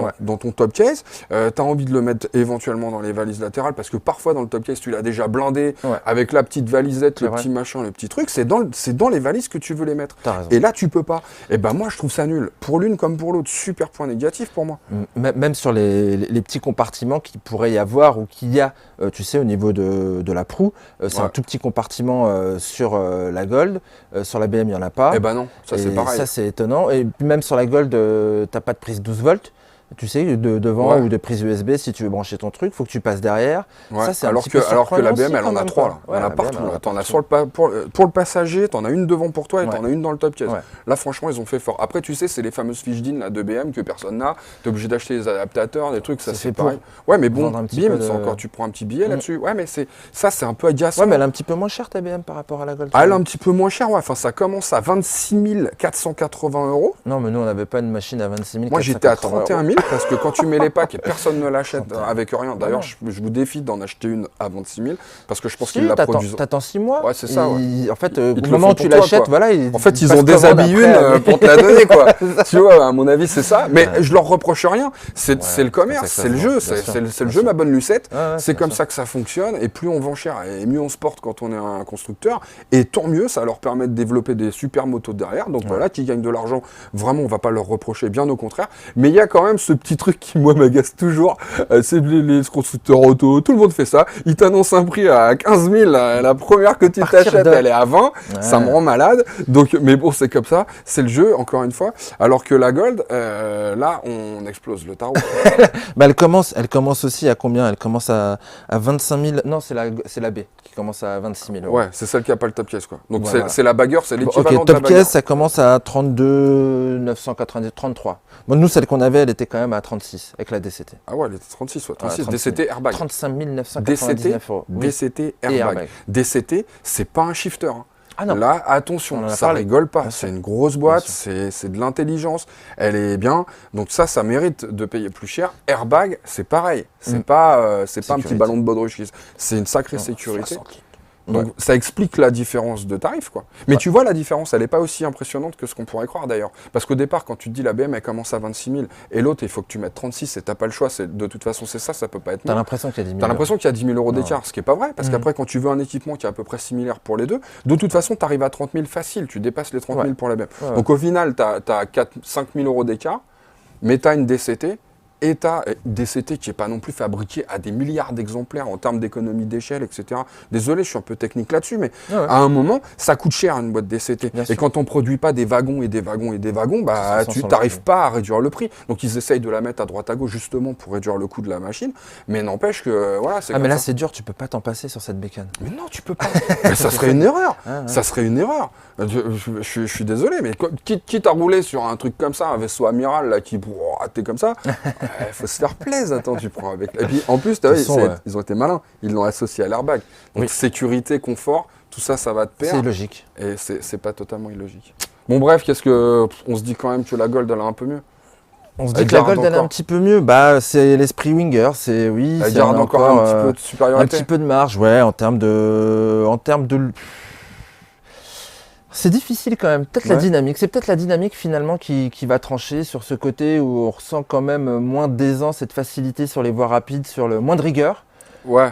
top case. Tu as envie de le mettre éventuellement dans les valises latérales, parce que parfois, dans le top case, tu l'as déjà blindé avec la petite valisette, le petit machin, le petit truc. C'est dans les valises que tu veux les mettre. Et là, tu peux pas. Et ben moi, je trouve ça nul. Pour l'une comme pour l'autre, super point négatif pour moi. Même sur les petits compartiments qu'il pourrait y avoir ou qu'il y a, tu sais, au niveau de la proue, c'est un tout petit compartiment sur la Gold. Sur la BM, il n'y en a pas. Eh ben non, ça c'est pareil. Ça, c'est étonnant. Et puis même sur la Gold, tu n'as pas de prise 12 volts. Tu sais, devant ou de prise USB, si tu veux brancher ton truc, il faut que tu passes derrière. Ouais. Ça, c'est alors que la BM, elle en a 3. Elle en a partout. T'en as pour le passager, t'en as une devant pour toi et t'en as une dans le top case. Ouais. Là, franchement, ils ont fait fort. Après, tu sais, c'est les fameuses fiches DIN là, de BM que personne n'a. T'es obligé d'acheter des adaptateurs, des trucs, ça c'est pareil. Ouais, mais bon, bim, c'est encore, tu prends un petit billet là-dessus. Ouais, mais ça, c'est un peu agaçant. Ouais, mais elle est un petit peu moins chère ta BM par rapport à la Gold. Elle est un petit peu moins chère, ouais. Enfin, ça commence à 26 480 €. Non, mais nous, on n'avait pas une machine à 26 480 €. Moi, j'étais à 31 000 parce que quand tu mets les packs et personne ne l'achète avec rien. D'ailleurs, je vous défie d'en acheter une à 26 000 parce que je pense qu'ils la produisent. T'attends 6 mois. Ouais, c'est ça. Ouais. En fait, au moment où tu l'achètes, voilà. En fait, ils ont déshabillé une pour te la donner, quoi. Tu vois, à mon avis, c'est ça. Mais je leur reproche rien. C'est le commerce, c'est le jeu, c'est le jeu, ma bonne Lucette. C'est comme ça que ça fonctionne. Et plus on vend cher et mieux on se porte quand on est un constructeur. Et tant mieux, ça leur permet de développer des super motos derrière. Donc voilà, qui gagnent de l'argent. Vraiment, on va pas leur reprocher, bien au contraire. Mais il y a quand même ce petit truc qui, moi, m'agace toujours, c'est les constructeurs auto, tout le monde fait ça, ils t'annoncent un prix à 15 000, la première que tu t'achètes, elle est à 20, ça me rend malade, donc, mais bon, c'est comme ça, c'est le jeu, encore une fois, alors que la Gold, là, on explose le tarot. Bah, elle commence aussi à combien? Elle commence à 25 000, non, c'est la B qui commence à 26 000 €. Ouais, c'est celle qui n'a pas le top case, quoi. Donc c'est la bagarre, c'est l'équivalent de la top case, ça commence à 32 990, 33. Bon, nous, celle qu'on avait, elle était quand même à 36 avec la DCT. Ah ouais, elle était 36, ouais. 36, DCT airbag. 35 999 €. DCT airbag. DCT, c'est pas un shifter. Hein. Ah non. Là, attention, ça rigole pas. C'est une grosse boîte, c'est de l'intelligence. Elle est bien. Donc ça mérite de payer plus cher. Airbag, c'est pareil. C'est pas un petit ballon de baudruche. C'est une sacrée sécurité. 60. Donc ça explique la différence de tarif, quoi. Mais tu vois, la différence, elle n'est pas aussi impressionnante que ce qu'on pourrait croire d'ailleurs. Parce qu'au départ, quand tu te dis la BM, elle commence à 26 000 et l'autre, il faut que tu mettes 36 et t'as pas le choix. De toute façon, c'est ça peut pas être moins. T'as l'impression qu'il y a 10 000 T'as l'impression qu'il y a 10 000 € d'écart, ce qui est pas vrai. Parce qu'après, quand tu veux un équipement qui est à peu près similaire pour les deux, de toute façon, tu arrives à 30 000 facile. Tu dépasses les 30 000 pour la BM. Donc au final, tu as 5 000 € d'écart, mais tu as une DCT. Et t'as DCT qui n'est pas non plus fabriqué à des milliards d'exemplaires en termes d'économie d'échelle, etc. Désolé, je suis un peu technique là-dessus, mais à un moment, ça coûte cher une boîte DCT. Et quand on ne produit pas des wagons et des wagons et des wagons, bah, tu n'arrives pas à réduire le prix. Donc ils essayent de la mettre à droite à gauche justement pour réduire le coût de la machine. Mais n'empêche que voilà, c'est mais là c'est dur, tu peux pas t'en passer sur cette bécane. Mais non, tu peux pas. Mais ça serait une erreur. Ça serait une erreur. Je suis désolé, mais quitte à rouler sur un truc comme ça, un vaisseau amiral là qui t'es comme ça. Il faut se faire plaisir, attends, tu prends avec. Et puis en plus, ils ont été malins, ils l'ont associé à l'airbag. Donc sécurité, confort, tout ça, ça va de pair. C'est logique. Et c'est pas totalement illogique. Bon bref, on se dit quand même que la Gold elle a un peu mieux. On se dit que la Gold elle a un petit peu mieux. Bah c'est l'esprit Winger, c'est oui. Elle garde encore un petit peu de supériorité. Un petit peu de marge, ouais, en termes de. C'est difficile quand même, peut-être la dynamique. C'est peut-être la dynamique finalement qui va trancher sur ce côté où on ressent quand même moins d'aisance, cette facilité sur les voies rapides, sur le moins de rigueur.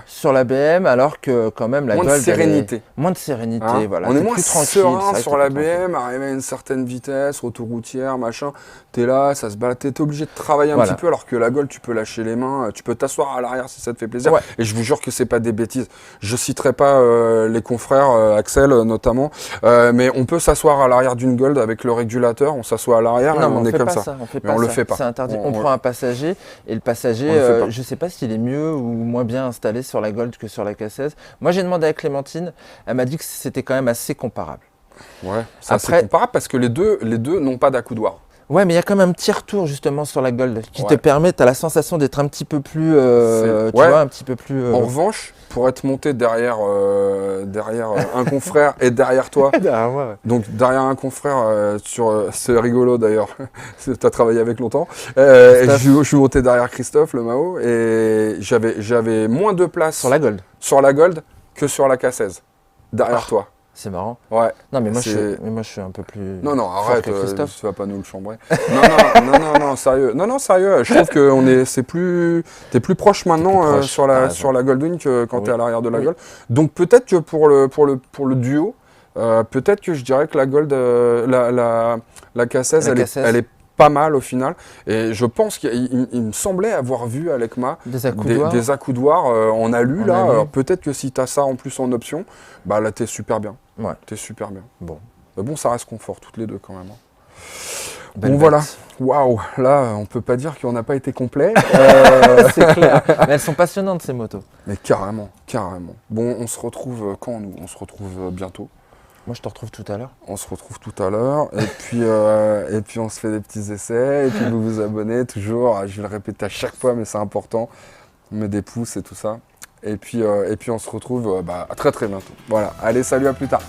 Sur la BM, alors que quand même la Gold, moins de sérénité. Moins de sérénité, voilà. On est moins plus serein sur la BM, arriver à une certaine vitesse, autoroutière, machin. T'es là, ça se balade, t'es obligé de travailler un petit peu, alors que la Gold, tu peux lâcher les mains, tu peux t'asseoir à l'arrière si ça te fait plaisir. Et je vous jure que c'est pas des bêtises. Je citerai pas les confrères, Axel notamment, mais on peut s'asseoir à l'arrière d'une Gold avec le régulateur, on s'assoit à l'arrière et on est comme ça. On le fait pas. C'est interdit. On prend un passager et le passager, je sais pas s'il est mieux ou moins bien installé sur la Gold que sur la K16. Moi, j'ai demandé à Clémentine, elle m'a dit que c'était quand même assez comparable. Ouais, c'est comparable parce que les deux n'ont pas d'accoudoir. Ouais, mais il y a quand même un petit retour justement sur la Gold qui te permet, tu as la sensation d'être un petit peu plus, tu vois, un petit peu plus... En revanche, pour être monté derrière un confrère et derrière toi, donc derrière un confrère, c'est rigolo d'ailleurs, tu as travaillé avec longtemps, je suis monté derrière Christophe, le Mao, et j'avais moins de place sur la Gold que sur la K16, derrière toi. C'est marrant. Ouais. Non, mais moi je suis un peu plus. Non, arrête, tu vas pas nous le chambrer. non, sérieux. Non, sérieux. Je trouve que t'es plus proche maintenant sur la Goldwing que quand t'es à l'arrière de la Gold. Donc peut-être que pour le duo, Peut-être que je dirais que la Gold, la K16, elle est pas mal au final. Et je pense qu'il me semblait avoir vu à l'ECMA des accoudoirs en alu. Alors peut-être que si tu as ça en plus en option, bah là t'es super bien. Ouais. T'es super bien. Bon. Mais bon, ça reste confort, toutes les deux quand même. Bon voilà, waouh, là on peut pas dire qu'on n'a pas été complet. C'est clair, mais elles sont passionnantes ces motos. Mais carrément, carrément. Bon, on se retrouve quand nous? On se retrouve bientôt. Moi je te retrouve tout à l'heure. On se retrouve tout à l'heure et puis on se fait des petits essais et puis vous vous abonnez toujours. Je vais le répéter à chaque fois mais c'est important. On met des pouces et tout ça. Et puis on se retrouve à très très bientôt. Voilà, allez salut, à plus tard.